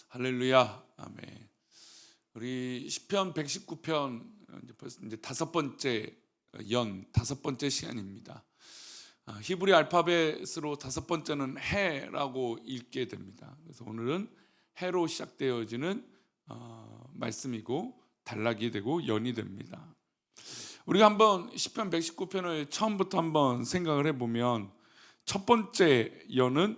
할렐루야, 아멘. 우리 시편 119편 벌써 이제 다섯 번째 시간입니다. 히브리 알파벳으로 다섯 번째는 해라고 읽게 됩니다. 그래서 오늘은 해로 시작되어지는 말씀이고 단락이 되고 연이 됩니다. 우리가 한번 시편 119편을 처음부터 한번 생각을 해보면 첫 번째 연은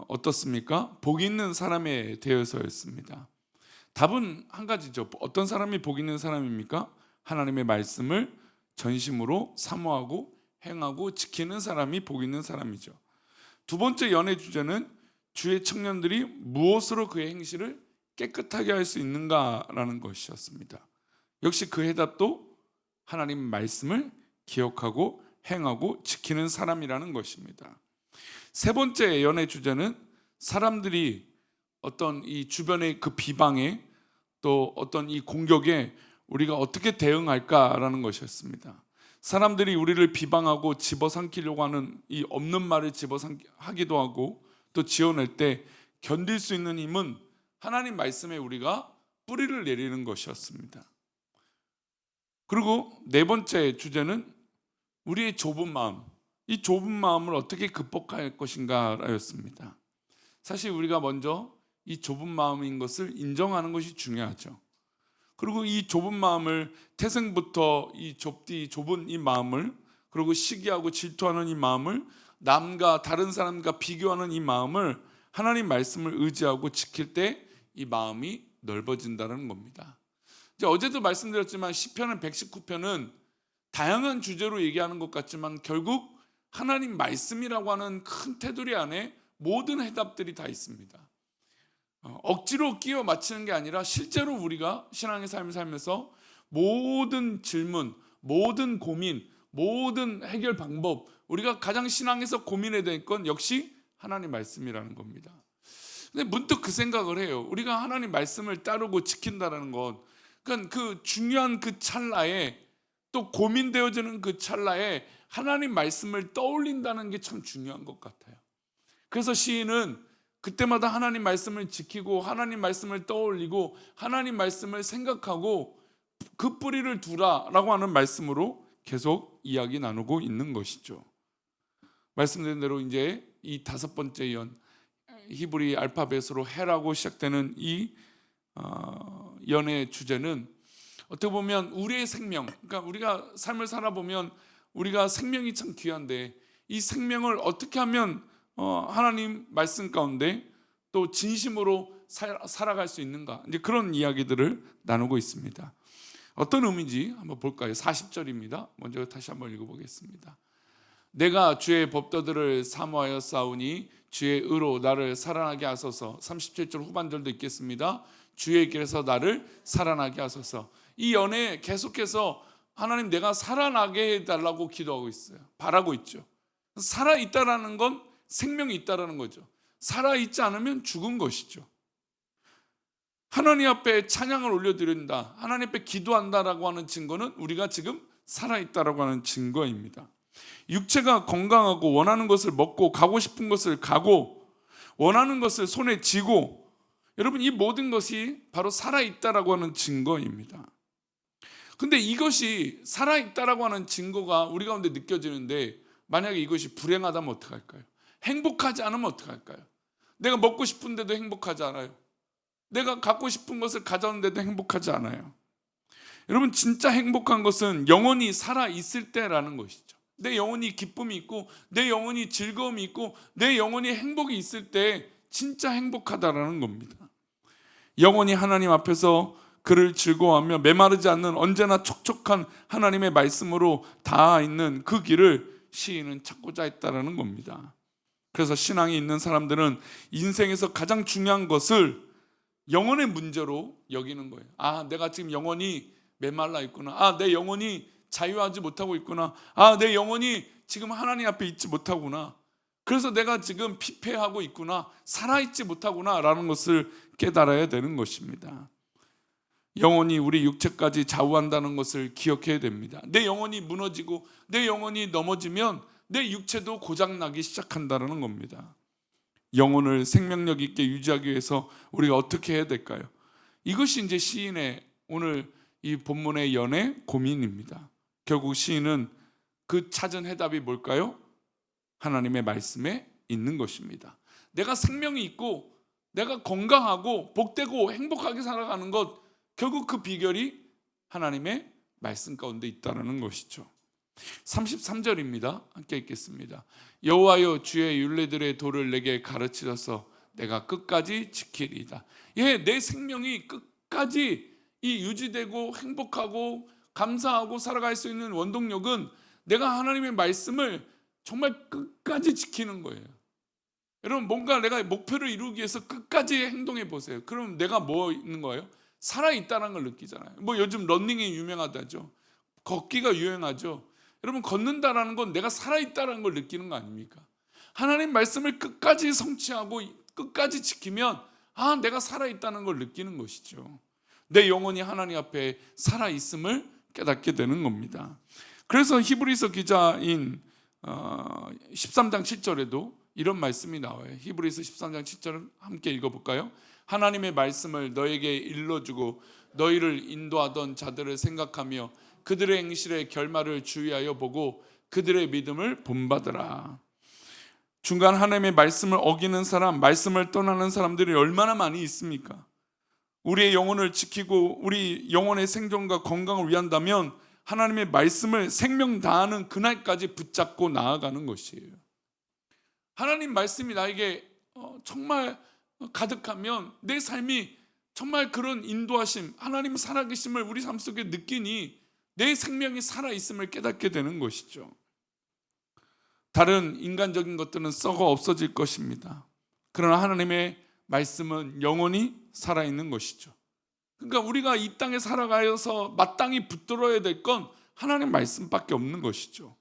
어떻습니까? 복 있는 사람에 대해서였습니다. 답은 한 가지죠. 어떤 사람이 복 있는 사람입니까? 하나님의 말씀을 전심으로 사모하고 행하고 지키는 사람이 복 있는 사람이죠. 두 번째 연의 주제는 주의 청년들이 무엇으로 그의 행실을 깨끗하게 할 수 있는가라는 것이었습니다. 역시 그 해답도 하나님 말씀을 기억하고 행하고 지키는 사람이라는 것입니다. 세 번째 연의 주제는 사람들이 어떤 이 주변의 그 비방에 또 어떤 이 공격에 우리가 어떻게 대응할까라는 것이었습니다. 사람들이 우리를 비방하고 집어삼키려고 하는 이 없는 말을 집어삼키기도 하고 또 지어낼 때 견딜 수 있는 힘은 하나님 말씀에 우리가 뿌리를 내리는 것이었습니다. 그리고 네 번째 주제는 우리의 좁은 마음, 이 좁은 마음을 어떻게 극복할 것인가였습니다. 사실 우리가 먼저 이 좁은 마음인 것을 인정하는 것이 중요하죠. 그리고 이 좁은 마음을 태생부터 이 좁은 이 마음을, 그리고 시기하고 질투하는 이 마음을, 남과 다른 사람과 비교하는 이 마음을 하나님 말씀을 의지하고 지킬 때 이 마음이 넓어진다는 겁니다. 이제 어제도 말씀드렸지만 시편은 119편은 다양한 주제로 얘기하는 것 같지만 결국 하나님 말씀이라고 하는 큰 테두리 안에 모든 해답들이 다 있습니다. 억지로 끼워 맞추는 게 아니라 실제로 우리가 신앙의 삶을 살면서 모든 질문, 모든 고민, 모든 해결 방법, 우리가 가장 신앙에서 고민해야 될 건 역시 하나님 말씀이라는 겁니다. 근데 문득 그 생각을 해요. 우리가 하나님 말씀을 따르고 지킨다는 건 그러니까 그 중요한 그 찰나에 또 고민되어지는 그 찰나에 하나님 말씀을 떠올린다는 게 참 중요한 것 같아요. 그래서 시인은 그때마다 하나님 말씀을 지키고 하나님 말씀을 떠올리고 하나님 말씀을 생각하고 그 뿌리를 두라라고 하는 말씀으로 계속 이야기 나누고 있는 것이죠. 말씀드린 대로 이제 이 다섯 번째 연, 히브리 알파벳으로 해라고 시작되는 이 연의 주제는 어떻게 보면 우리의 생명, 그러니까 우리가 삶을 살아보면 우리가 생명이 참 귀한데 이 생명을 어떻게 하면 하나님 말씀 가운데 또 진심으로 살아갈 수 있는가, 이제 그런 이야기들을 나누고 있습니다. 어떤 의미인지 한번 볼까요? 40절입니다. 먼저 다시 한번 읽어보겠습니다. 내가 주의 법도들을 사모하여 싸우니 주의 의로 나를 살아나게 하소서. 37절 후반절도 있겠습니다. 주의 길에서 나를 살아나게 하소서. 이 연애 계속해서 하나님 내가 살아나게 해달라고 기도하고 있어요. 바라고 있죠. 살아있다라는 건 생명이 있다라는 거죠. 살아있지 않으면 죽은 것이죠. 하나님 앞에 찬양을 올려드린다, 하나님 앞에 기도한다라고 하는 증거는 우리가 지금 살아있다라고 하는 증거입니다. 육체가 건강하고 원하는 것을 먹고 가고 싶은 것을 가고 원하는 것을 손에 쥐고, 여러분 이 모든 것이 바로 살아있다라고 하는 증거입니다. 근데 이것이 살아있다라고 하는 증거가 우리 가운데 느껴지는데 만약에 이것이 불행하다면 어떡할까요? 행복하지 않으면 어떡할까요? 내가 먹고 싶은데도 행복하지 않아요. 내가 갖고 싶은 것을 가졌는데도 행복하지 않아요. 여러분 진짜 행복한 것은 영혼이 살아있을 때라는 것이죠. 내 영혼이 기쁨이 있고 내 영혼이 즐거움이 있고 내 영혼이 행복이 있을 때 진짜 행복하다라는 겁니다. 영혼이 하나님 앞에서 그를 즐거워하며 메마르지 않는 언제나 촉촉한 하나님의 말씀으로 닿아 있는 그 길을 시인은 찾고자 했다라는 겁니다. 그래서 신앙이 있는 사람들은 인생에서 가장 중요한 것을 영혼의 문제로 여기는 거예요. 아, 내가 지금 영혼이 메말라 있구나. 아, 내 영혼이 자유하지 못하고 있구나. 아, 내 영혼이 지금 하나님 앞에 있지 못하구나. 그래서 내가 지금 피폐하고 있구나, 살아있지 못하구나 라는 것을 깨달아야 되는 것입니다. 영혼이 우리 육체까지 좌우한다는 것을 기억해야 됩니다. 내 영혼이 무너지고 내 영혼이 넘어지면 내 육체도 고장나기 시작한다는 겁니다. 영혼을 생명력 있게 유지하기 위해서 우리가 어떻게 해야 될까요? 이것이 이제 시인의 오늘 이 본문의 연의 고민입니다. 결국 시인은 그 찾은 해답이 뭘까요? 하나님의 말씀에 있는 것입니다. 내가 생명이 있고 내가 건강하고 복되고 행복하게 살아가는 것, 결국 그 비결이 하나님의 말씀 가운데 있다는 것이죠. 33절입니다. 함께 읽겠습니다. 여호와여, 주의 율례들의 도를 내게 가르치셔서 내가 끝까지 지키리이다. 예, 내 생명이 끝까지 이 유지되고 행복하고 감사하고 살아갈 수 있는 원동력은 내가 하나님의 말씀을 정말 끝까지 지키는 거예요. 여러분, 뭔가 내가 목표를 이루기 위해서 끝까지 행동해 보세요. 그럼 내가 뭐 있는 거예요? 살아있다는 걸 느끼잖아요. 뭐 요즘 러닝이 유명하다죠. 걷기가 유행하죠. 여러분, 걷는다라는 건 내가 살아있다는 걸 느끼는 거 아닙니까? 하나님 말씀을 끝까지 성취하고 끝까지 지키면 내가 살아있다는 걸 느끼는 것이죠. 내 영혼이 하나님 앞에 살아있음을 깨닫게 되는 겁니다. 그래서 히브리서 기자인 13장 7절에도 이런 말씀이 나와요. 히브리서 13장 7절을 함께 읽어볼까요? 하나님의 말씀을 너에게 일러주고 너희를 인도하던 자들을 생각하며 그들의 행실의 결말을 주의하여 보고 그들의 믿음을 본받으라. 중간 하나님의 말씀을 어기는 사람, 말씀을 떠나는 사람들이 얼마나 많이 있습니까? 우리의 영혼을 지키고 우리 영혼의 생존과 건강을 위한다면 하나님의 말씀을 생명 다하는 그날까지 붙잡고 나아가는 것이에요. 하나님 말씀이 나에게 정말 가득하면 내 삶이 정말 그런 인도하심, 하나님 살아계심을 우리 삶 속에 느끼니 내 생명이 살아있음을 깨닫게 되는 것이죠. 다른 인간적인 것들은 썩어 없어질 것입니다. 그러나 하나님의 말씀은 영원히 살아있는 것이죠. 그러니까 우리가 이 땅에 살아가서 마땅히 붙들어야 될 건 하나님 말씀밖에 없는 것이죠.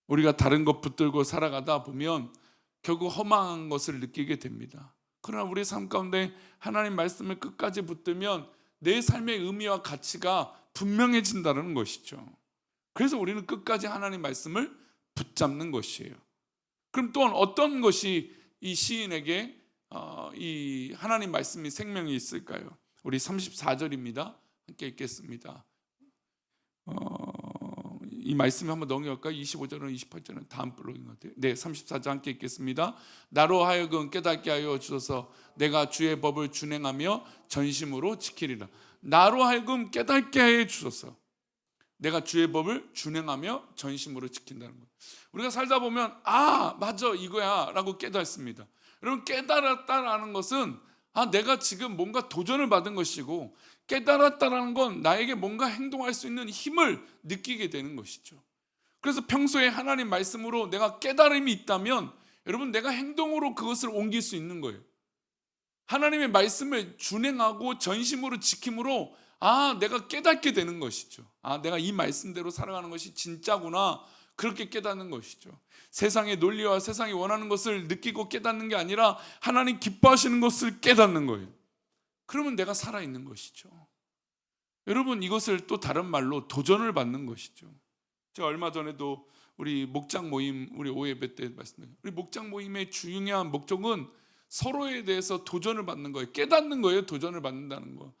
우리가 다른 것 붙들고 살아가다 보면 결국 허망한 것을 느끼게 됩니다. 그러나 우리 삶 가운데 하나님 말씀을 끝까지 붙들면 내 삶의 의미와 가치가 분명해진다는 것이죠. 그래서 우리는 끝까지 하나님 말씀을 붙잡는 것이에요. 그럼 또한 어떤 것이 이 시인에게 이 하나님 말씀이 생명이 있을까요? 우리 34절입니다. 함께 읽겠습니다. 이 말씀을 한번 넘겨갈까요? 25절은 28절은 다음 블록인 것 같아요. 네, 34절 함께 읽겠습니다. 나로 하여금 깨닫게 하여 주소서. 내가 주의 법을 준행하며 전심으로 지키리라. 나로 하여금 깨닫게 해 주소서. 내가 주의 법을 준행하며 전심으로 지킨다는 거예요. 우리가 살다 보면 맞아 이거야 라고 깨닫습니다. 여러분, 깨달았다라는 것은 내가 지금 뭔가 도전을 받은 것이고, 깨달았다라는 건 나에게 뭔가 행동할 수 있는 힘을 느끼게 되는 것이죠. 그래서 평소에 하나님 말씀으로 내가 깨달음이 있다면 여러분, 내가 행동으로 그것을 옮길 수 있는 거예요. 하나님의 말씀을 준행하고 전심으로 지킴으로 내가 깨닫게 되는 것이죠. 내가 이 말씀대로 살아가는 것이 진짜구나, 그렇게 깨닫는 것이죠. 세상의 논리와 세상이 원하는 것을 느끼고 깨닫는 게 아니라 하나님 기뻐하시는 것을 깨닫는 거예요. 그러면 내가 살아있는 것이죠. 여러분, 이것을 또 다른 말로 도전을 받는 것이죠. 제가 얼마 전에도 우리 목장 모임, 우리 오예배 때 말씀드렸어요. 우리 목장 모임의 중요한 목적은 서로에 대해서 도전을 받는 거예요. 깨닫는 거예요. 도전을 받는다는 거.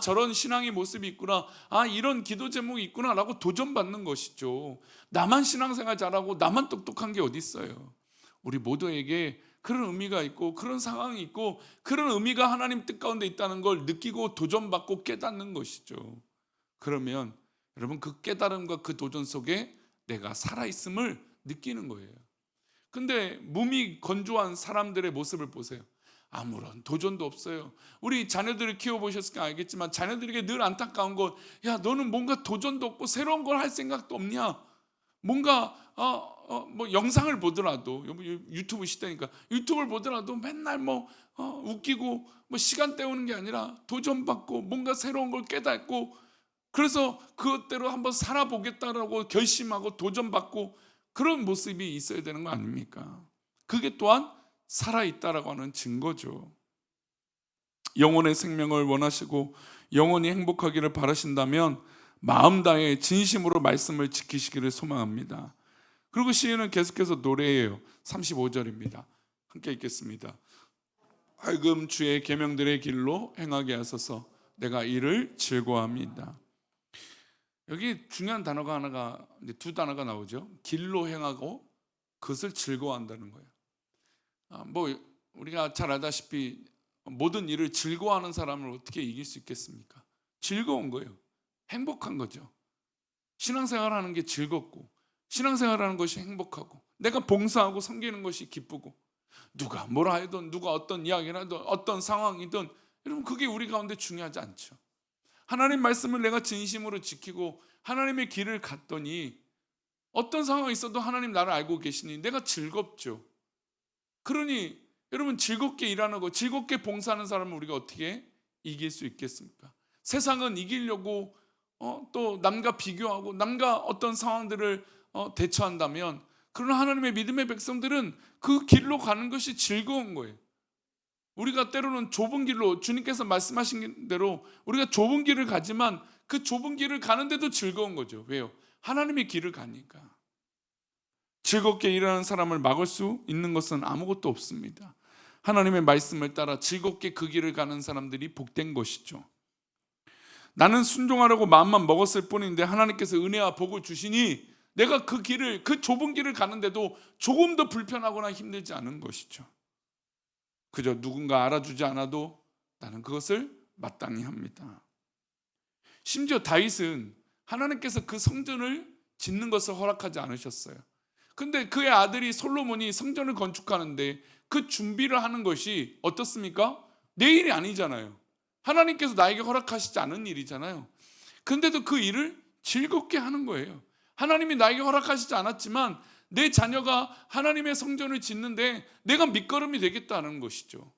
저런 신앙의 모습이 있구나. 이런 기도 제목이 있구나 라고 도전받는 것이죠. 나만 신앙생활 잘하고 나만 똑똑한 게 어디 있어요. 우리 모두에게 그런 의미가 있고 그런 상황이 있고 그런 의미가 하나님 뜻 가운데 있다는 걸 느끼고 도전받고 깨닫는 것이죠. 그러면 여러분, 그 깨달음과 그 도전 속에 내가 살아있음을 느끼는 거예요. 근데 몸이 건조한 사람들의 모습을 보세요. 아무런 도전도 없어요. 우리 자녀들을 키워보셨으니까 알겠지만 자녀들에게 늘 안타까운 건, 너는 뭔가 도전도 없고 새로운 걸 할 생각도 없냐. 뭔가 뭐 영상을 보더라도, 유튜브 시대니까 유튜브를 보더라도 맨날 웃기고 시간 때우는 게 아니라 도전받고 뭔가 새로운 걸 깨닫고, 그래서 그것대로 한번 살아보겠다라고 결심하고 도전받고 그런 모습이 있어야 되는 거 아닙니까? 그게 또한 살아있다라고 하는 증거죠. 영혼의 생명을 원하시고 영혼이 행복하기를 바라신다면 마음 다해 진심으로 말씀을 지키시기를 소망합니다. 그리고 시인은 계속해서 노래해요. 35절입니다. 함께 읽겠습니다. 하여금 주의 계명들의 길로 행하게 하소서. 내가 이를 즐거워합니다. 여기 중요한 단어가 하나가, 이제 두 단어가 나오죠. 길로 행하고 그것을 즐거워한다는 거예요. 뭐 우리가 잘 알다시피 모든 일을 즐거워하는 사람을 어떻게 이길 수 있겠습니까? 즐거운 거예요. 행복한 거죠. 신앙생활하는 게 즐겁고, 신앙생활하는 것이 행복하고, 내가 봉사하고 섬기는 것이 기쁘고, 누가 뭐라 해도, 누가 어떤 이야기를 해도, 어떤 상황이든, 여러분 그게 우리 가운데 중요하지 않죠. 하나님 말씀을 내가 진심으로 지키고 하나님의 길을 갔더니 어떤 상황이 있어도 하나님 나를 알고 계시니 내가 즐겁죠. 그러니 여러분, 즐겁게 일하는 거, 즐겁게 봉사하는 사람을 우리가 어떻게 이길 수 있겠습니까? 세상은 이기려고 또 남과 비교하고 남과 어떤 상황들을 대처한다면, 그러나 하나님의 믿음의 백성들은 그 길로 가는 것이 즐거운 거예요. 우리가 때로는 좁은 길로, 주님께서 말씀하신 대로 우리가 좁은 길을 가지만 그 좁은 길을 가는데도 즐거운 거죠. 왜요? 하나님의 길을 가니까. 즐겁게 일하는 사람을 막을 수 있는 것은 아무것도 없습니다. 하나님의 말씀을 따라 즐겁게 그 길을 가는 사람들이 복된 것이죠. 나는 순종하려고 마음만 먹었을 뿐인데 하나님께서 은혜와 복을 주시니 내가 그 길을, 그 좁은 길을 가는데도 조금도 불편하거나 힘들지 않은 것이죠. 그저 누군가 알아주지 않아도 나는 그것을 마땅히 합니다. 심지어 다윗은 하나님께서 그 성전을 짓는 것을 허락하지 않으셨어요. 근데 그의 아들이 솔로몬이 성전을 건축하는데 그 준비를 하는 것이 어떻습니까? 내 일이 아니잖아요. 하나님께서 나에게 허락하시지 않은 일이잖아요. 근데도 그 일을 즐겁게 하는 거예요. 하나님이 나에게 허락하시지 않았지만 내 자녀가 하나님의 성전을 짓는데 내가 밑거름이 되겠다는 것이죠.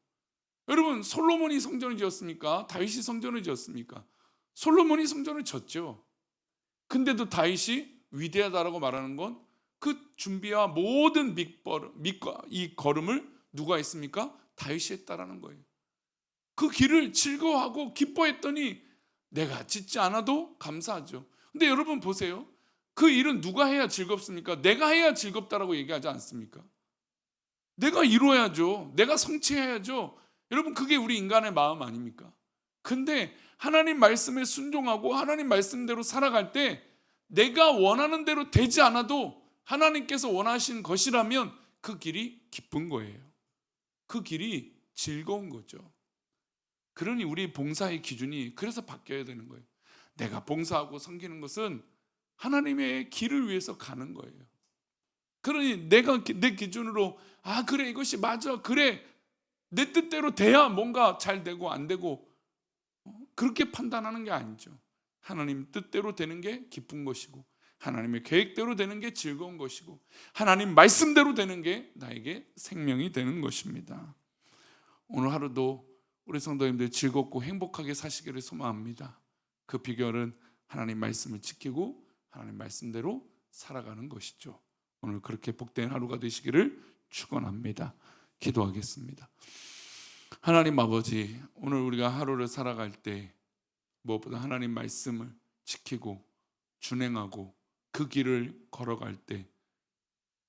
여러분, 솔로몬이 성전을 지었습니까? 다윗이 성전을 지었습니까? 솔로몬이 성전을 졌죠. 근데도 다윗이 위대하다라고 말하는 건 그 준비와 모든 밑과 이 걸음을 누가 했습니까? 다윗이 했다라는 거예요. 그 길을 즐거워하고 기뻐했더니 내가 짓지 않아도 감사하죠. 근데 여러분 보세요. 그 일은 누가 해야 즐겁습니까? 내가 해야 즐겁다라고 얘기하지 않습니까? 내가 이루어야죠. 내가 성취해야죠. 여러분, 그게 우리 인간의 마음 아닙니까? 근데 하나님 말씀에 순종하고 하나님 말씀대로 살아갈 때 내가 원하는 대로 되지 않아도 하나님께서 원하신 것이라면 그 길이 기쁜 거예요. 그 길이 즐거운 거죠. 그러니 우리 봉사의 기준이 그래서 바뀌어야 되는 거예요. 내가 봉사하고 섬기는 것은 하나님의 길을 위해서 가는 거예요. 그러니 내가 내 기준으로 그래, 이것이 맞아, 그래, 내 뜻대로 돼야 뭔가 잘 되고 안 되고 그렇게 판단하는 게 아니죠. 하나님 뜻대로 되는 게 기쁜 것이고 하나님의 계획대로 되는 게 즐거운 것이고 하나님 말씀대로 되는 게 나에게 생명이 되는 것입니다. 오늘 하루도 우리 성도님들 즐겁고 행복하게 사시기를 소망합니다. 그 비결은 하나님 말씀을 지키고 하나님 말씀대로 살아가는 것이죠. 오늘 그렇게 복된 하루가 되시기를 축원합니다. 기도하겠습니다. 하나님 아버지, 오늘 우리가 하루를 살아갈 때 무엇보다 하나님 말씀을 지키고 준행하고 그 길을 걸어갈 때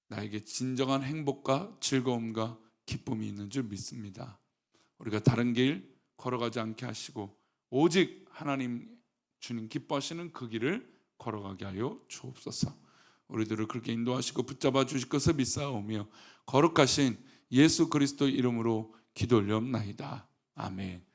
나에게 진정한 행복과 즐거움과 기쁨이 있는 줄 믿습니다. 우리가 다른 길 걸어가지 않게 하시고 오직 하나님 주님 기뻐하시는 그 길을 걸어가게 하여 주옵소서. 우리들을 그렇게 인도하시고 붙잡아 주실 것을 믿사오며 거룩하신 예수 그리스도 이름으로 기도 올려옵나이다. 아멘.